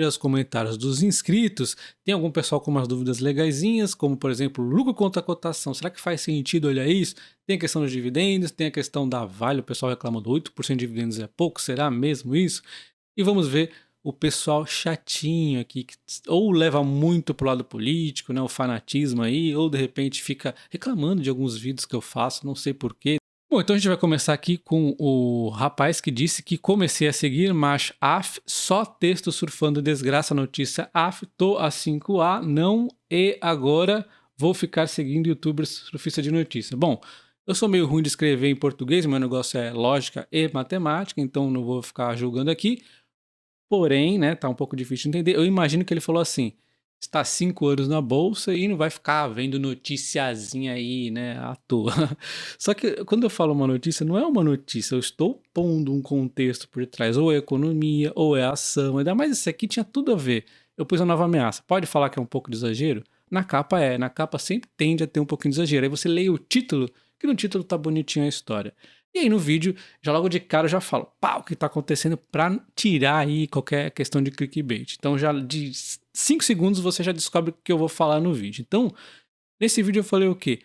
os comentários dos inscritos, tem algum pessoal com umas dúvidas legaisinhas, como por exemplo, lucro contra a cotação, será que faz sentido olhar isso? Tem a questão dos dividendos, tem a questão da Vale, o pessoal reclamando 8% de dividendos é pouco, será mesmo isso? E vamos ver o pessoal chatinho aqui, que ou leva muito pro lado político, né, o fanatismo aí, ou de repente fica reclamando de alguns vídeos que eu faço, não sei porquê. Bom, então a gente vai começar aqui com o rapaz que disse que comecei a seguir, mas só texto surfando desgraça, notícia tô a 5A, não, e agora vou ficar seguindo youtubers surfista de notícia. Bom, eu sou meio ruim de escrever em português, meu negócio é lógica e matemática, então não vou ficar julgando aqui. Porém, né, tá um pouco difícil de entender. Eu imagino que ele falou assim: está 5 anos na bolsa e não vai ficar vendo noticiazinha aí, né, à toa. Só que quando eu falo uma notícia, não é uma notícia, eu estou pondo um contexto por trás, ou é economia, ou é ação, ainda mais esse aqui tinha tudo a ver. Eu pus a nova ameaça. Pode falar que é um pouco de exagero? Na capa sempre tende a ter um pouquinho de exagero. Aí você lê o título, que no título tá bonitinho a história. E aí no vídeo, já logo de cara eu já falo, pá, o que tá acontecendo pra tirar aí qualquer questão de clickbait. Então já de 5 segundos você já descobre o que eu vou falar no vídeo. Então, nesse vídeo eu falei o quê?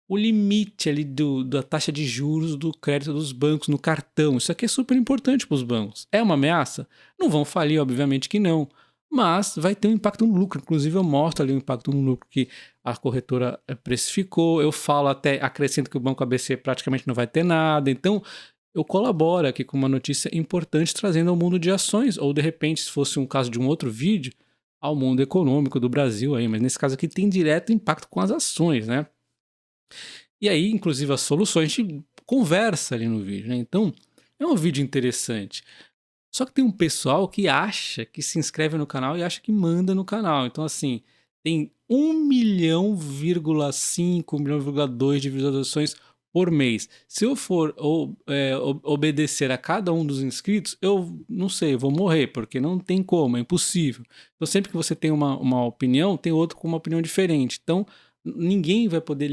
O limite ali da taxa de juros do crédito dos bancos no cartão. Isso aqui é super importante para os bancos. É uma ameaça? Não vão falir, obviamente que não. Mas vai ter um impacto no lucro. Inclusive eu mostro ali o impacto no lucro que a corretora precificou. Eu falo até, acrescento que o Banco ABC praticamente não vai ter nada. Então eu colaboro aqui com uma notícia importante trazendo ao mundo de ações. Ou de repente, se fosse um caso de um outro vídeo, ao mundo econômico do Brasil aí. Mas nesse caso aqui tem direto impacto com as ações, né? E aí, inclusive, as soluções, a gente conversa ali no vídeo, né? Então, é um vídeo interessante. Só que tem um pessoal que acha que se inscreve no canal e acha que manda no canal. Então, assim, tem 1,5 milhão, de visualizações por mês. Se eu for obedecer a cada um dos inscritos, eu não sei, eu vou morrer, porque não tem como, é impossível. Então, sempre que você tem uma opinião, tem outro com uma opinião diferente. Então, ninguém vai poder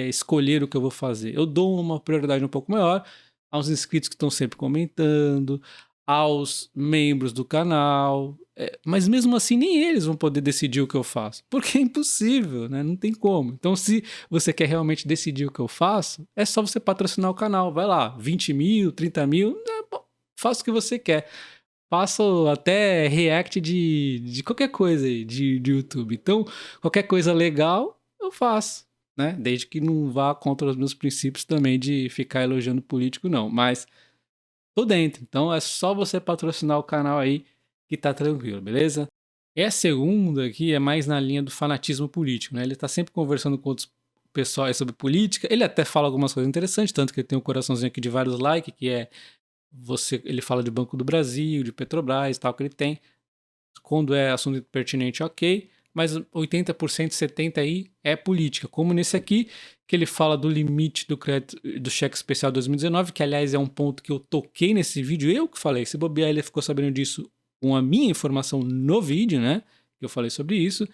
escolher o que eu vou fazer. Eu dou uma prioridade um pouco maior aos inscritos que estão sempre comentando, aos membros do canal, mas mesmo assim nem eles vão poder decidir o que eu faço, porque é impossível, né? Não tem como. Então se você quer realmente decidir o que eu faço, é só você patrocinar o canal, vai lá, 20 mil, 30 mil, né? Faça o que você quer. Faço até react de qualquer coisa aí, de YouTube. Então, qualquer coisa legal, eu faço, né? Desde que não vá contra os meus princípios também de ficar elogiando político, não. Mas tô dentro, então é só você patrocinar o canal aí que tá tranquilo, beleza? E a segunda aqui é mais na linha do fanatismo político, né? Ele tá sempre conversando com outros pessoais sobre política, ele até fala algumas coisas interessantes, tanto que ele tem um coraçãozinho aqui de vários likes, que é ele fala de Banco do Brasil, de Petrobras e tal, que ele tem. Quando é assunto pertinente, ok, mas 80%, 70% aí é política, como nesse aqui, que ele fala do limite do crédito do cheque especial 2019, que aliás é um ponto que eu toquei nesse vídeo, eu que falei, se bobear ele ficou sabendo disso com a minha informação no vídeo, né, que eu falei sobre isso,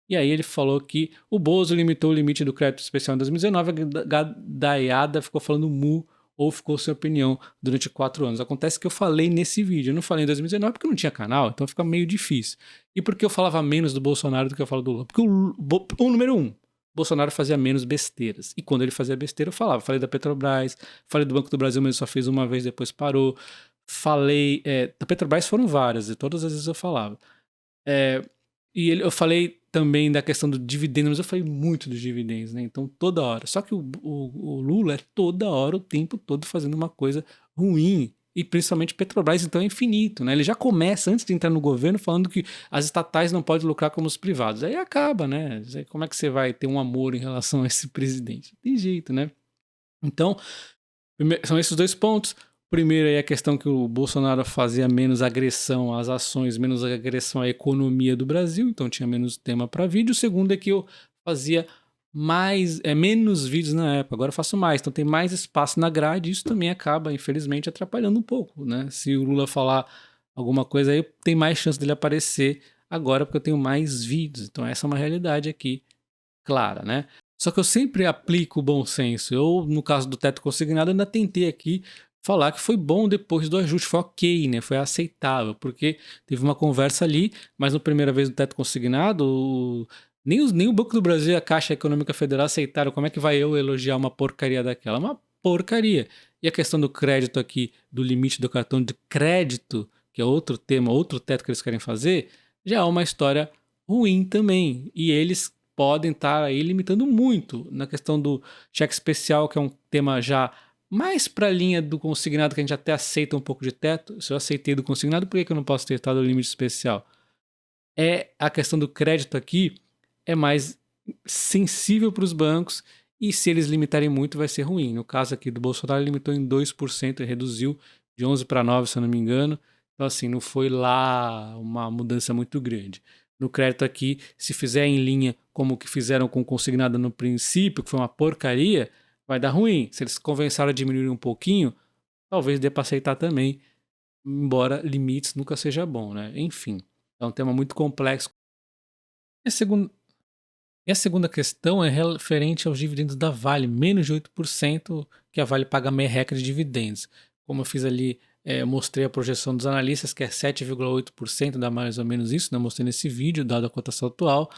e aí ele falou que o Bozo limitou o limite do crédito especial em 2019, a gadaiada ficou falando mu ou ficou sem opinião durante 4 anos. Acontece que eu falei nesse vídeo, eu não falei em 2019 porque não tinha canal, então fica meio difícil. E porque eu falava menos do Bolsonaro do que eu falo do Lula? Porque o número 1, Bolsonaro fazia menos besteiras. E quando ele fazia besteira, eu falava. Falei da Petrobras, falei do Banco do Brasil, mas ele só fez uma vez, depois parou. Falei. Da Petrobras foram várias, e todas as vezes eu falava. E eu falei também da questão do dividendo, mas eu falei muito dos dividendos, né? Então, toda hora. Só que o Lula é toda hora, o tempo todo, fazendo uma coisa ruim. E principalmente Petrobras, então é infinito, né? Ele já começa, antes de entrar no governo, falando que as estatais não podem lucrar como os privados. Aí acaba, né? Como é que você vai ter um amor em relação a esse presidente? Não tem jeito, né? Então, são esses dois pontos. Primeiro é a questão que o Bolsonaro fazia menos agressão às ações, menos agressão à economia do Brasil, então tinha menos tema para vídeo. O segundo é que eu fazia menos vídeos na época, agora eu faço mais, então tem mais espaço na grade, isso também acaba, infelizmente, atrapalhando um pouco, né? Se o Lula falar alguma coisa aí, tem mais chance dele aparecer agora porque eu tenho mais vídeos, então essa é uma realidade aqui clara, né? Só que eu sempre aplico o bom senso. Eu, no caso do teto consignado, ainda tentei aqui falar que foi bom depois do ajuste, foi ok, né? Foi aceitável, porque teve uma conversa ali, mas na primeira vez do teto consignado, nem o Banco do Brasil e a Caixa Econômica Federal aceitaram. Como é que vai eu elogiar uma porcaria daquela? É uma porcaria. E a questão do crédito aqui, do limite do cartão de crédito, que é outro tema, outro teto que eles querem fazer, já é uma história ruim também. E eles podem estar aí limitando muito na questão do cheque especial, que é um tema já mais para a linha do consignado, que a gente até aceita um pouco de teto. Se eu aceitei do consignado, por que eu não posso ter estado no limite especial? É a questão do crédito aqui é mais sensível para os bancos, e se eles limitarem muito vai ser ruim. No caso aqui do Bolsonaro, ele limitou em 2% e reduziu de 11 para 9, se eu não me engano. Então assim, não foi lá uma mudança muito grande. No crédito aqui, se fizer em linha como que fizeram com o consignado no princípio, que foi uma porcaria, vai dar ruim. Se eles convençaram a diminuir um pouquinho, talvez dê para aceitar também, embora limites nunca seja bom, né? Enfim, é um tema muito complexo. E a segunda questão é referente aos dividendos da Vale, menos de 8% que a Vale paga merreca de dividendos. Como eu fiz ali, eu mostrei a projeção dos analistas, que é 7,8%, dá mais ou menos isso, né? Mostrei nesse vídeo, dado a cotação atual.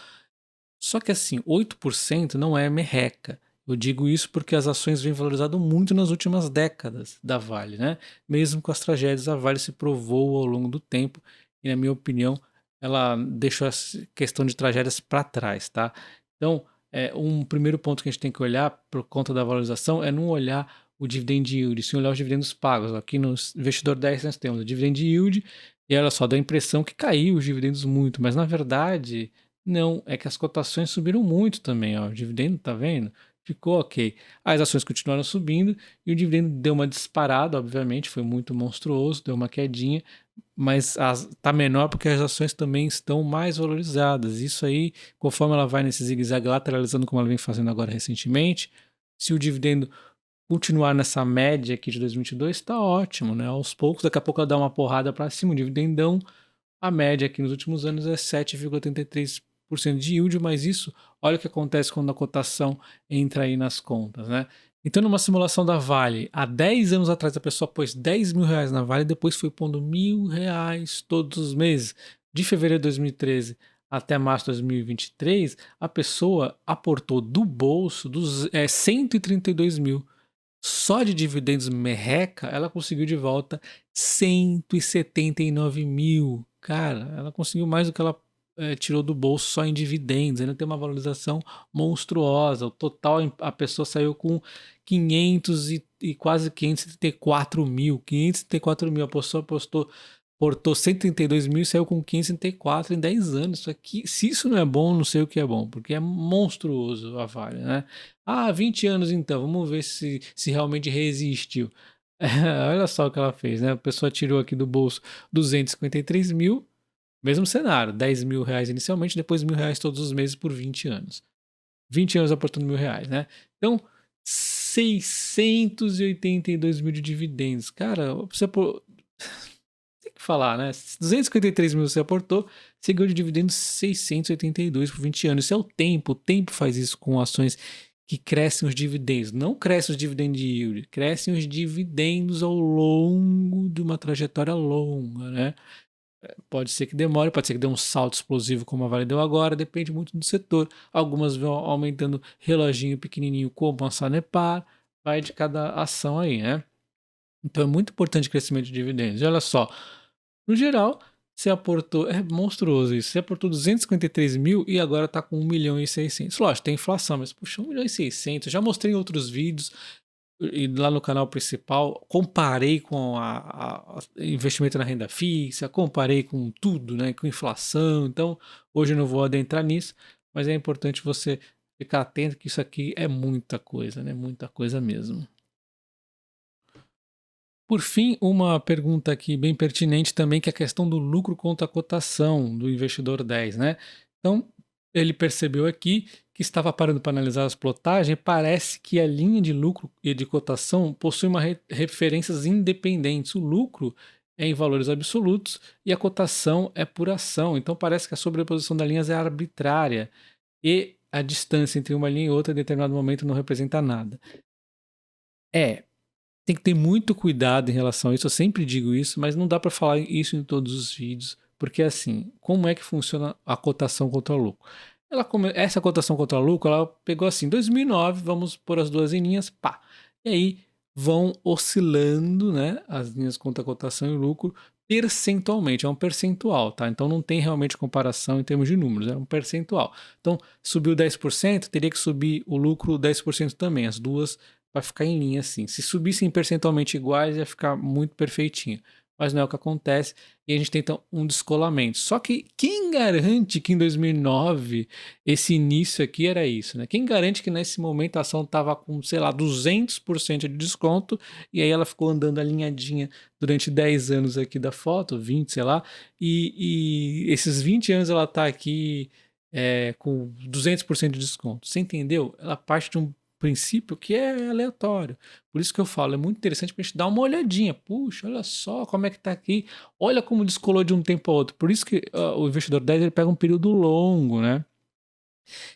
Só que assim, 8% não é merreca. Eu digo isso porque as ações vêm valorizado muito nas últimas décadas da Vale, né? Mesmo com as tragédias, a Vale se provou ao longo do tempo e, na minha opinião, ela deixou a questão de tragédias para trás, tá? Então, um primeiro ponto que a gente tem que olhar por conta da valorização é não olhar o dividend yield, sim olhar os dividendos pagos. Aqui no Investidor 10 nós temos o dividend yield e olha só, dá a impressão que caiu os dividendos muito, mas na verdade não, é que as cotações subiram muito também, ó. O dividendo, tá vendo? Ficou ok. As ações continuaram subindo e o dividendo deu uma disparada, obviamente, foi muito monstruoso, deu uma quedinha, mas tá menor porque as ações também estão mais valorizadas. Isso aí, conforme ela vai nesse zigue-zague lateralizando, como ela vem fazendo agora recentemente, se o dividendo continuar nessa média aqui de 2022, tá ótimo, né? Aos poucos, daqui a pouco ela dá uma porrada para cima, o dividendão. A média aqui nos últimos anos é 7,83% de yield, mas isso, olha o que acontece quando a cotação entra aí nas contas, né? Então, numa simulação da Vale, há 10 anos atrás a pessoa pôs 10 mil reais na Vale e depois foi pondo R$ 1.000 todos os meses. De fevereiro de 2013 até março de 2023, a pessoa aportou do bolso 132 mil. Só de dividendos merreca, ela conseguiu de volta 179 mil. Cara, ela conseguiu mais do que ela tirou do bolso só em dividendos. Ainda tem uma valorização monstruosa. O total, a pessoa saiu com 500 e quase 534 mil. 534 mil. A pessoa portou 132 mil e saiu com 534 em 10 anos. Isso aqui, se isso não é bom, não sei o que é bom, porque é monstruoso a Vale, né? 20 anos então, vamos ver se realmente resistiu. Olha só o que ela fez, né? A pessoa tirou aqui do bolso 253 mil, mesmo cenário, 10 mil reais inicialmente, depois R$ 1.000 todos os meses por 20 anos. 20 anos aportando R$ 1.000, né? Então, 682 mil de dividendos. Cara, você tem que falar, né? 253 mil você aportou, você ganhou de dividendos 682 por 20 anos. Isso é o tempo faz isso com ações que crescem os dividendos. Não crescem os dividendos de yield, crescem os dividendos ao longo de uma trajetória longa, né? Pode ser que demore, pode ser que dê um salto explosivo como a Vale deu agora, depende muito do setor. Algumas vão aumentando reloginho pequenininho como a Sanepar, vai de cada ação aí, né? Então é muito importante o crescimento de dividendos. E olha só, no geral, você aportou, é monstruoso isso, você aportou 253 mil e agora está com 1.600.000. Lógico, tem inflação, mas puxa, 1.600.000. Já mostrei em outros vídeos e lá no canal principal, comparei com a investimento na renda fixa, comparei com tudo, né, com inflação. Então, hoje eu não vou adentrar nisso, mas é importante você ficar atento que isso aqui é muita coisa, né, muita coisa mesmo. Por fim, uma pergunta aqui bem pertinente também, que é a questão do lucro contra a cotação do investidor 10, né? Então, ele percebeu aqui que estava parando para analisar as plotagens e parece que a linha de lucro e de cotação possui uma referências independentes. O lucro é em valores absolutos e a cotação é por ação. Então, parece que a sobreposição das linhas é arbitrária e a distância entre uma linha e outra em determinado momento não representa nada. É, Tem que ter muito cuidado em relação a isso, eu sempre digo isso, mas não dá para falar isso em todos os vídeos, porque assim, como é que funciona a cotação contra lucro? Essa cotação contra lucro, ela pegou assim, 2009, vamos pôr as duas linhas, pá. E aí vão oscilando, né, as linhas contra cotação e lucro percentualmente, é um percentual, tá? Então não tem realmente comparação em termos de números, é um percentual. Então, subiu 10%, teria que subir o lucro 10% também, as duas vai ficar em linha assim. Se subissem percentualmente iguais, ia ficar muito perfeitinho. Mas não é o que acontece e a gente tem então um descolamento. Só que quem garante que em 2009 esse início aqui era isso, né? Quem garante que nesse momento a ação estava com, sei lá, 200% de desconto e aí ela ficou andando alinhadinha durante 10 anos aqui da foto, 20, sei lá, e esses 20 anos ela está aqui com 200% de desconto. Você entendeu? Ela parte de um princípio que é aleatório. Por isso que eu falo, é muito interessante para a gente dar uma olhadinha. Puxa, olha só como é que tá aqui. Olha como descolou de um tempo a outro. Por isso que o investidor 10 ele pega um período longo, né?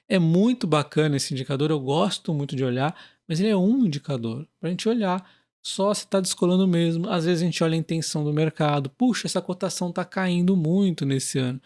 É muito bacana esse indicador, eu gosto muito de olhar, mas ele é um indicador para a gente olhar só se está descolando mesmo. Às vezes a gente olha a intenção do mercado. Puxa, essa cotação está caindo muito nesse ano.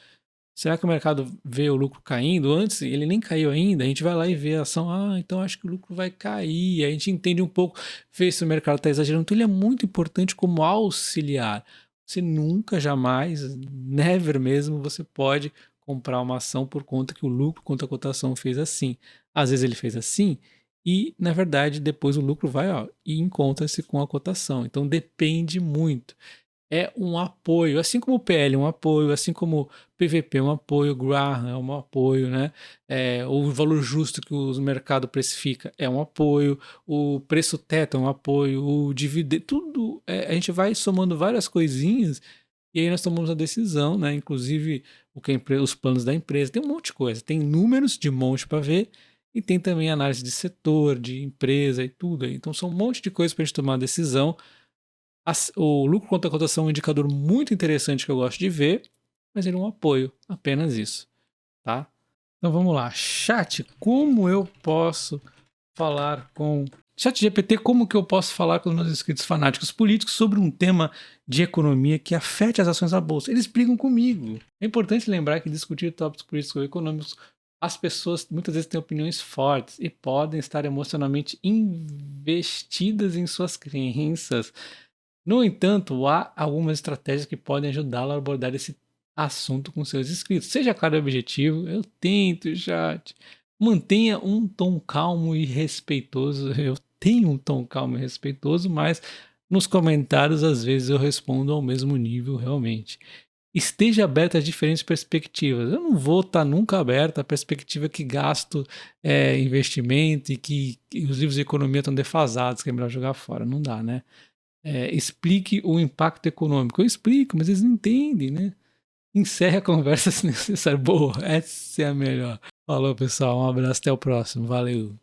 Será que o mercado vê o lucro caindo antes? Ele nem caiu ainda. A gente vai lá e vê a ação. Ah, então acho que o lucro vai cair. Aí a gente entende um pouco, vê se o mercado está exagerando. Então ele é muito importante como auxiliar. Você nunca, jamais, never mesmo, você pode comprar uma ação por conta que o lucro contra a cotação fez assim. Às vezes ele fez assim e, na verdade, depois o lucro vai e encontra-se com a cotação. Então depende muito é um apoio, assim como o PL é um apoio, assim como o PVP é um apoio, o Graham é um apoio, né? O valor justo que o mercado precifica é um apoio, o preço teto é um apoio, o dividendo, tudo, a gente vai somando várias coisinhas e aí nós tomamos a decisão, né? Inclusive os planos da empresa, tem um monte de coisa, tem números de monte para ver e tem também análise de setor, de empresa e tudo aí. Então são um monte de coisas para a gente tomar a decisão. O lucro contra a cotação é um indicador muito interessante que eu gosto de ver, mas ele é um apoio, apenas isso, tá? Então vamos lá. Chat, como eu posso falar com... Chat GPT, como que eu posso falar com os meus inscritos fanáticos políticos sobre um tema de economia que afete as ações da Bolsa? Eles brigam comigo. É importante lembrar que discutir tópicos políticos ou econômicos, as pessoas muitas vezes têm opiniões fortes e podem estar emocionalmente investidas em suas crenças. No entanto, há algumas estratégias que podem ajudá-lo a abordar esse assunto com seus inscritos. Seja claro e objetivo, eu tento, chat. Mantenha um tom calmo e respeitoso. Eu tenho um tom calmo e respeitoso, mas nos comentários às vezes eu respondo ao mesmo nível realmente. Esteja aberto a diferentes perspectivas. Eu não vou estar nunca aberto à perspectiva que gasto investimento e que os livros de economia estão defasados, que é melhor jogar fora. Não dá, né? Explique o impacto econômico. Eu explico, mas eles não entendem, né? Encerre a conversa se necessário. Boa, essa é a melhor. Falou, pessoal. Um abraço, até o próximo. Valeu.